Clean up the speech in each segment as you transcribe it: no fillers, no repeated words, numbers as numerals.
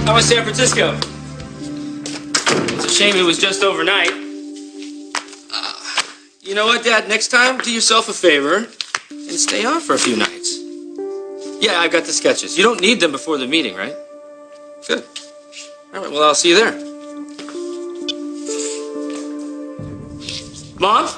How was San Francisco? It's a shame it was just overnight. You know what, Dad? Next time, do yourself a favor and stay on for a few nights. Yeah, I've got the sketches. You don't need them before the meeting, right? Good. All right, well, I'll see you there. Mom?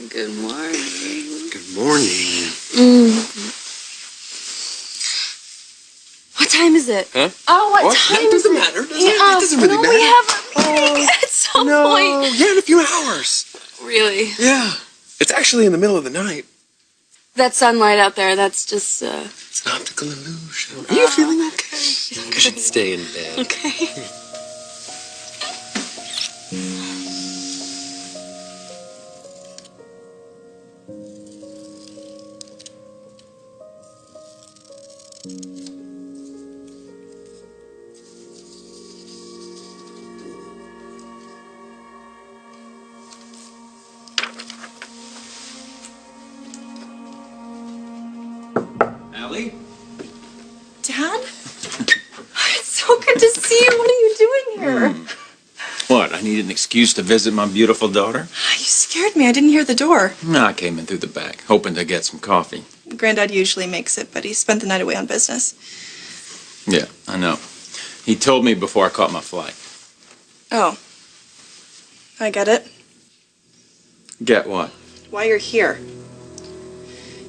Good morning. Good morning. What time is it? Huh? Oh, what time That is doesn't it? matter. It doesn't really matter. We have a meeting at some point. Yeah, in a few hours. Really? Yeah. It's actually in the middle of the night. That sunlight out there, that's just, It's an optical illusion. Are you feeling okay? I think you should stay in bed. Okay. Allie? Dad? It's so good to see you. What are you doing here? What, I needed an excuse to visit my beautiful daughter? You scared me. I didn't hear the door. No, I came in through the back, hoping to get some coffee. Granddad usually makes it, but he spent the night away on business. Yeah, I know. He told me before I caught my flight. Oh. I get it. Get what? Why you're here.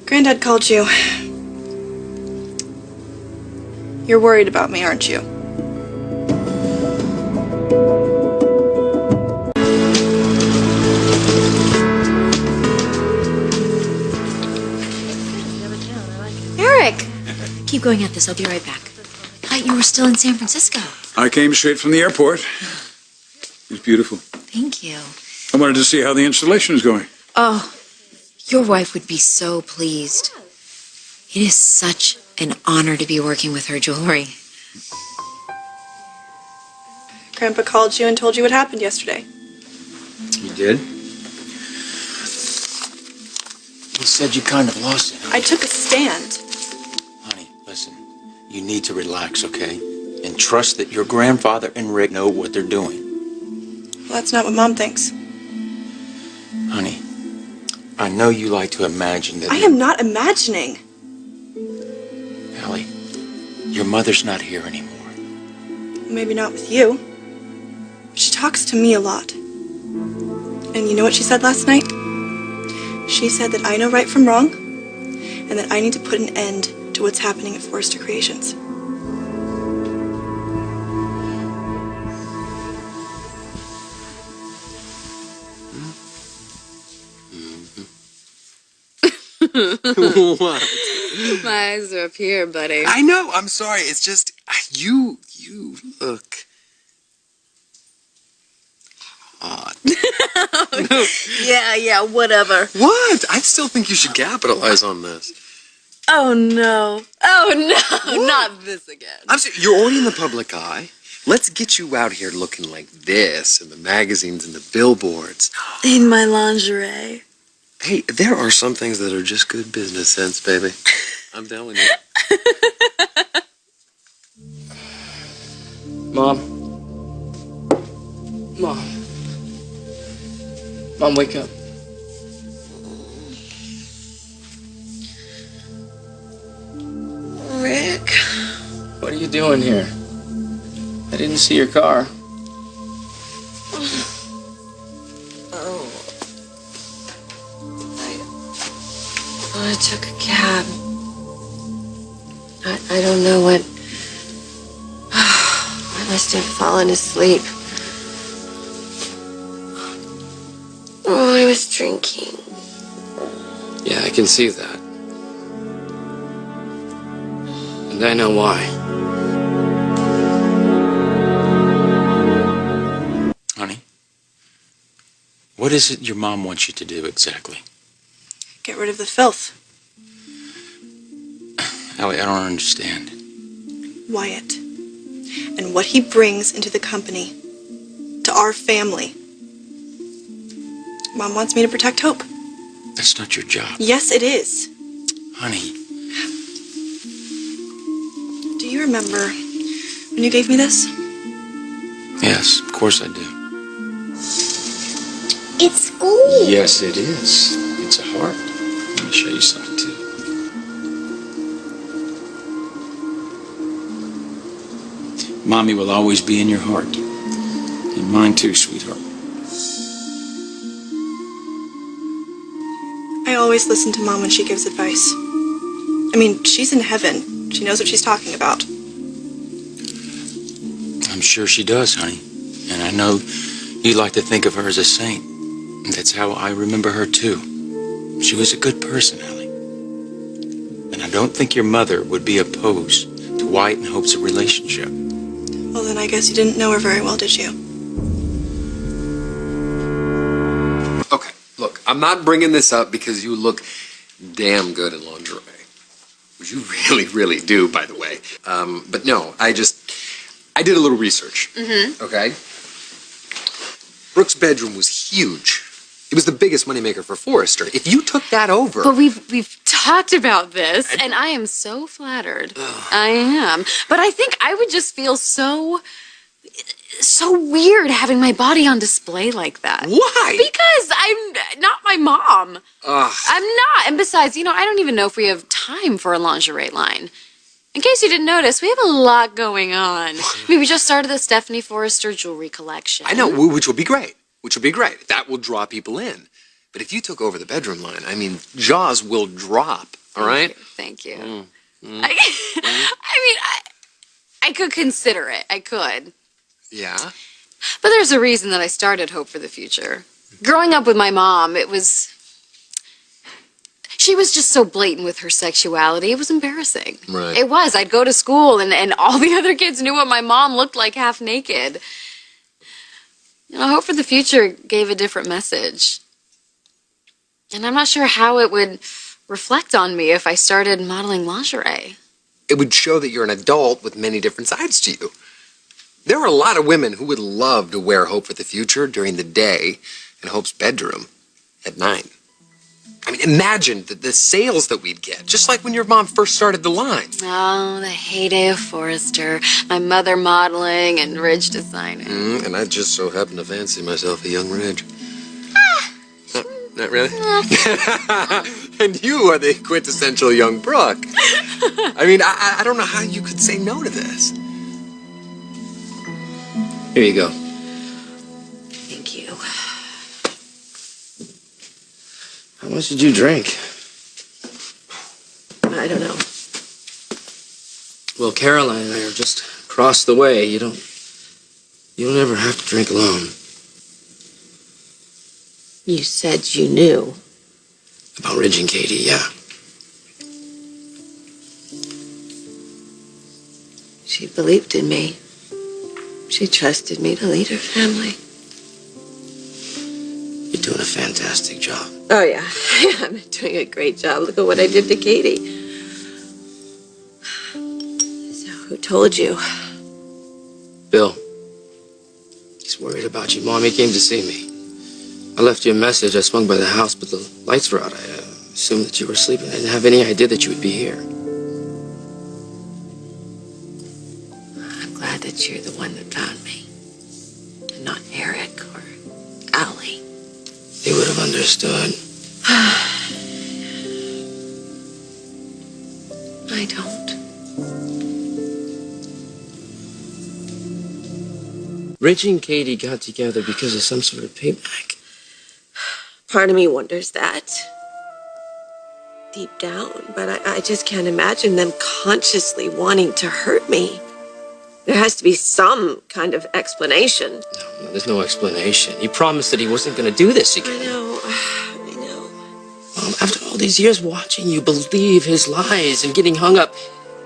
Granddad called you. You're worried about me, aren't you? Eric! Keep going at this. I'll be right back. Thought you were still in San Francisco. I came straight from the airport. It's beautiful. Thank you. I wanted to see how the installation is going. Oh, your wife would be so pleased. It is such an honor to be working with her jewelry. Grandpa called you and told you what happened yesterday. You did? He said you kind of lost it. I took a stand. Honey, listen. You need to relax, okay? And trust that your grandfather and Rick know what they're doing. Well, that's not what Mom thinks. Honey, I know you like to imagine that... I am not imagining. Allie, your mother's not here anymore. Maybe not with you. She talks to me a lot. And you know what she said last night? She said that I know right from wrong, and that I need to put an end to what's happening at Forrester Creations. What? My eyes are up here, buddy. I know. I'm sorry. It's just you look hot. Yeah, whatever. What? I still think you should capitalize on this. Oh, no. Oh, no. Not this again. I'm sorry. You're already in the public eye. Let's get you out here looking like this in the magazines and the billboards. In my lingerie. Hey, there are some things that are just good business sense, baby. I'm telling you. Mom? Mom, wake up. Rick? What are you doing here? I didn't see your car. I took a cab. I don't know what... I must have fallen asleep. Oh, I was drinking. Yeah, I can see that. And I know why. Honey, What is it your mom wants you to do exactly? Get rid of the filth. Allie, I don't understand. Wyatt. And what he brings into the company. To our family. Mom wants me to protect Hope. That's not your job. Yes, it is. Honey, Do you remember when you gave me this? yes, of course I do. It's school. Yes, it is. It's a heart. Let me show you something, too. Mommy will always be in your heart. And mine, too, sweetheart. I always listen to Mom when she gives advice. I mean, she's in heaven. She knows what she's talking about. I'm sure she does, honey. And I know you like to think of her as a saint. And that's how I remember her, too. She was a good person, Allie. And I don't think your mother would be opposed to Wyatt and Hope's relationship. Well, then I guess you didn't know her very well, did you? Okay, look, I'm not bringing this up because you look damn good in lingerie. Which you really, really do, by the way. But no, I did a little research. Mm-hmm. Okay? Brooke's bedroom was huge. It was the biggest moneymaker for Forrester. If you took that over... But we've talked about this, and I am so flattered. I am. But I think I would just feel so weird having my body on display like that. Why? Because I'm not my mom. Ugh. I'm not. And besides, I don't even know if we have time for a lingerie line. In case you didn't notice, we have a lot going on. We just started the Stephanie Forrester jewelry collection. I know, which will be great. Which will be great. That will draw people in. But if you took over the bedroom line, I mean, jaws will drop, all right? Thank you. I could consider it. I could. Yeah? But there's a reason that I started Hope for the Future. Growing up with my mom, she was just so blatant with her sexuality. It was embarrassing. Right. It was. I'd go to school and all the other kids knew what my mom looked like half naked. Hope for the Future gave a different message. And I'm not sure how it would reflect on me if I started modeling lingerie. It would show that you're an adult with many different sides to you. There are a lot of women who would love to wear Hope for the Future during the day and Hope's bedroom at night. I mean, imagine the sales that we'd get, just like when your mom first started the line. Oh, the heyday of Forrester. My mother modeling and Ridge designing. And I just so happen to fancy myself a young Ridge. Not really? And you are the quintessential young Brooke. I mean, I don't know how you could say no to this. Here you go. Thank you. How much did you drink? I don't know. Well, Caroline and I are just across the way. You don't ever have to drink alone. You said you knew. About Ridge and Katie, yeah. She believed in me. She trusted me to lead her family. You're doing a fantastic job. Oh, yeah. I'm doing a great job. Look at what I did to Katie. So, who told you? Bill. He's worried about you. Mommy came to see me. I left you a message. I swung by the house, but the lights were out. I assumed that you were sleeping. I didn't have any idea that you would be here. I'm glad that you're the one that found me. And not Eric or Allie. They would have understood. I don't. Ridge and Katie got together because of some sort of payback. Part of me wonders that. Deep down. But I just can't imagine them consciously wanting to hurt me. There has to be some kind of explanation. No, there's no explanation. He promised that he wasn't going to do this again. I know. Mom, after all these years watching you believe his lies and getting hung up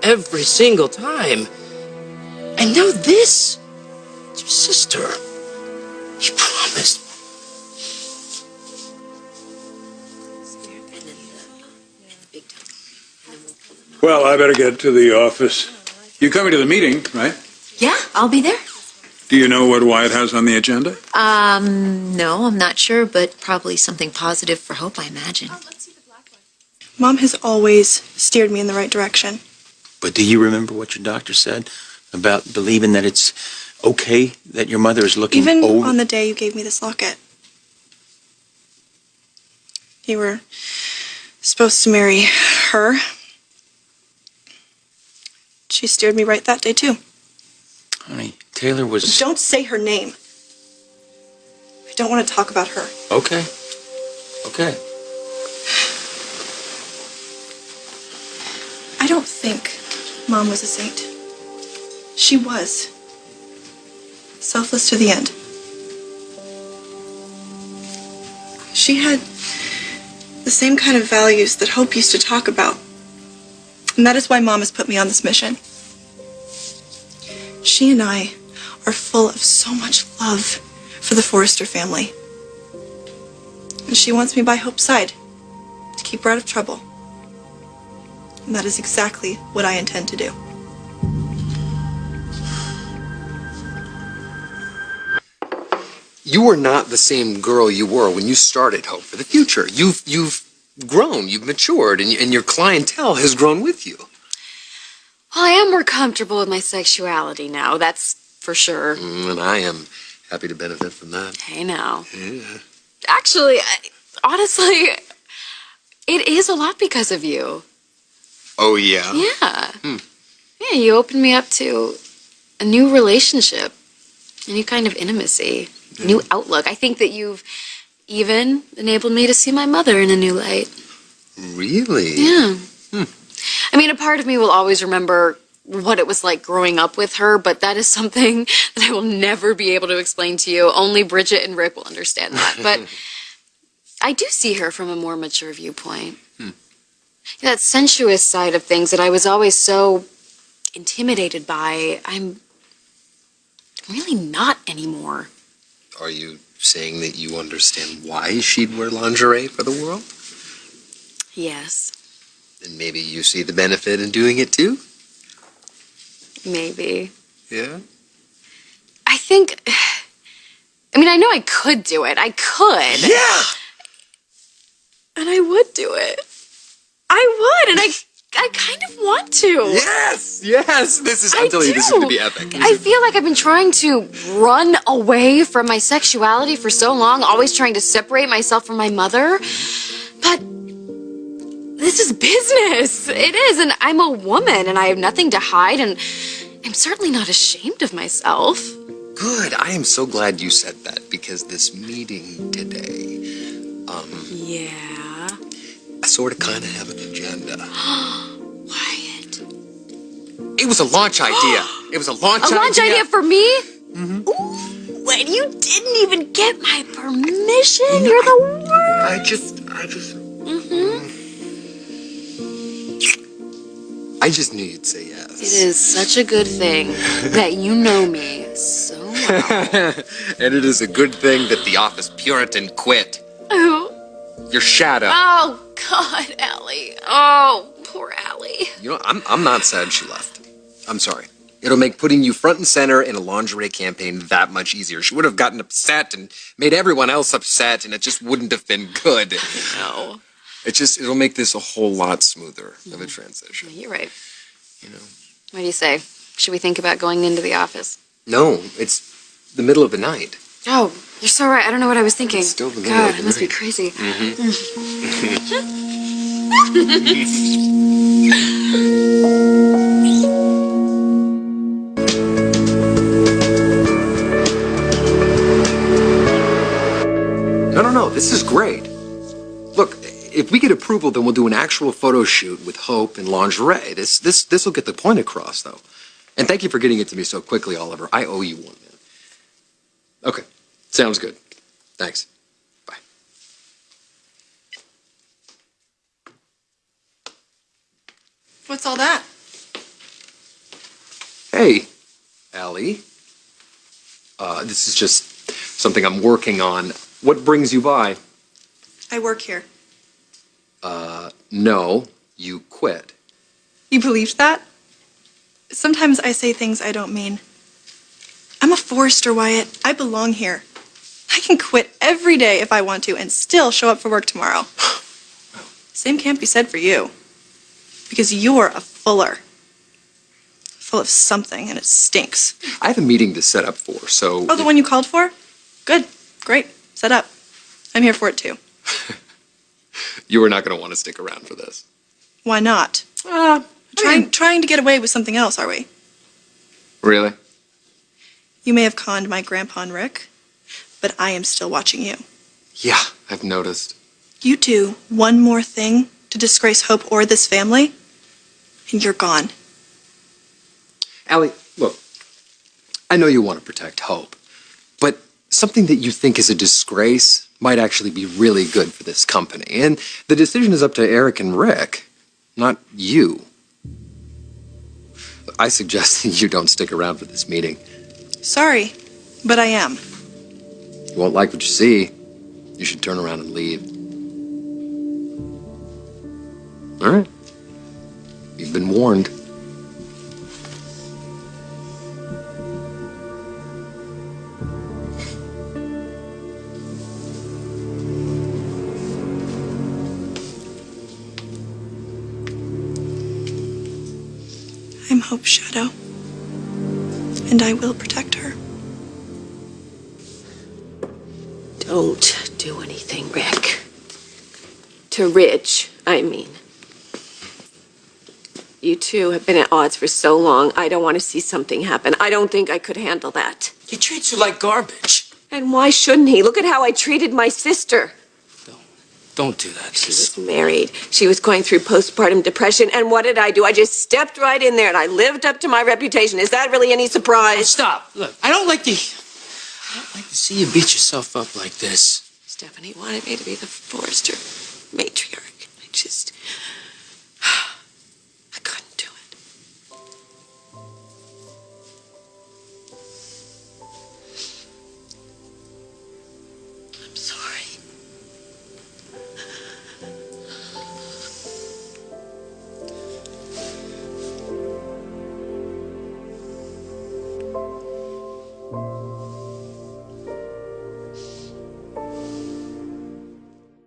every single time. And now this. It's your sister. He promised. Well, I better get to the office. You're coming to the meeting, right? Yeah, I'll be there. Do you know what Wyatt has on the agenda? No, I'm not sure, but probably something positive for Hope, I imagine. Mom has always steered me in the right direction. But do you remember what your doctor said about believing that it's okay that your mother is looking Even old? on the day you gave me this locket. You were supposed to marry her. She steered me right that day, too. Honey, Taylor was... Don't say her name. I don't want to talk about her. Okay. Okay. I don't think Mom was a saint. She was. Selfless to the end. She had the same kind of values that Hope used to talk about. And that is why Mom has put me on this mission. She and I are full of so much love for the Forrester family. And she wants me by Hope's side to keep her out of trouble. And that is exactly what I intend to do. You are not the same girl you were when you started Hope for the Future. You've grown, you've matured, and your clientele has grown with you. Well, I am more comfortable with my sexuality now, that's for sure. And I am happy to benefit from that. Hey, now. Yeah. Actually, honestly, it is a lot because of you. Oh, yeah? Yeah. Yeah, you opened me up to a new relationship, a new kind of intimacy, a new outlook. I think that you've even enabled me to see my mother in a new light. Really? Yeah. I mean, a part of me will always remember what it was like growing up with her, but that is something that I will never be able to explain to you. Only Bridget and Rick will understand that. But I do see her from a more mature viewpoint. That sensuous side of things that I was always so intimidated by, I'm really not anymore. Are you saying that you understand why she'd wear lingerie for the world? Yes, And maybe you see the benefit in doing it too? maybe. Yeah? I think, I mean, I know I could do it. I could. Yeah! And I would do it. I would, and I kind of want to. Yes! Yes! I'm telling you, this is going to be epic. I feel like I've been trying to run away from my sexuality for so long, always trying to separate myself from my mother. But this is business. It is, and I'm a woman, and I have nothing to hide, and I'm certainly not ashamed of myself. Good. I am so glad you said that, because this meeting today, Yeah. I sort of kind of have an agenda. Wyatt. It was a launch idea. It was a launch idea. A launch idea for me? Ooh, and you didn't even get my permission. You're the worst. I just knew you'd say yes. It is such a good thing that you know me so well. And it is a good thing that the office Puritan quit. Oh, Your shadow. oh God, Allie. Oh, poor Allie. You know, I'm not sad she left. I'm sorry. It'll make putting you front and center in a lingerie campaign that much easier. She would have gotten upset and made everyone else upset, and it just wouldn't have been good. No. It'll make this a whole lot smoother of a transition. You're right. You know. What do you say? Should we think about going into the office? No, it's the middle of the night. Oh, you're so right. I don't know what I was thinking. It's still the middle God, of the it must be night. crazy. No, this is great. Look, if we get approval, then we'll do an actual photo shoot with Hope and lingerie. This will get the point across, though. And thank you for getting it to me so quickly, Oliver. I owe you one, man. Okay, sounds good. Thanks. Bye. What's all that? Hey, Allie. This is just something I'm working on. What brings you by? I work here. No, you quit. You believed that? Sometimes I say things I don't mean. I'm a Forrester, Wyatt. I belong here. I can quit every day if I want to and still show up for work tomorrow. Same can't be said for you. Because you're a Fuller. Full of something, and it stinks. I have a meeting to set up for, so... Oh, the one you called for? Good. Great. Set up. I'm here for it, too. You are not going to want to stick around for this. Why not? Trying to get away with something else, are we? Really? You may have conned my grandpa and Rick, but I am still watching you. Yeah, I've noticed. You do one more thing to disgrace Hope or this family, and you're gone. Allie, look, I know you want to protect Hope, but something that you think is a disgrace might actually be really good for this company. And the decision is up to Eric and Rick, not you. I suggest that you don't stick around for this meeting. Sorry, but I am. You won't like what you see. You should turn around and leave. All right. You've been warned. I'm Hope's shadow, and I will protect her. Don't do anything, Rick. To Ridge, I mean. You two have been at odds for so long, I don't want to see something happen. I don't think I could handle that. He treats you like garbage. And why shouldn't he? Look at how I treated my sister. Don't do that. She was married. She was going through postpartum depression. And what did I do? I just stepped right in there and I lived up to my reputation. Is that really any surprise? Stop. Look, I don't like to see you beat yourself up like this. Stephanie wanted me to be the Forrester matriarch.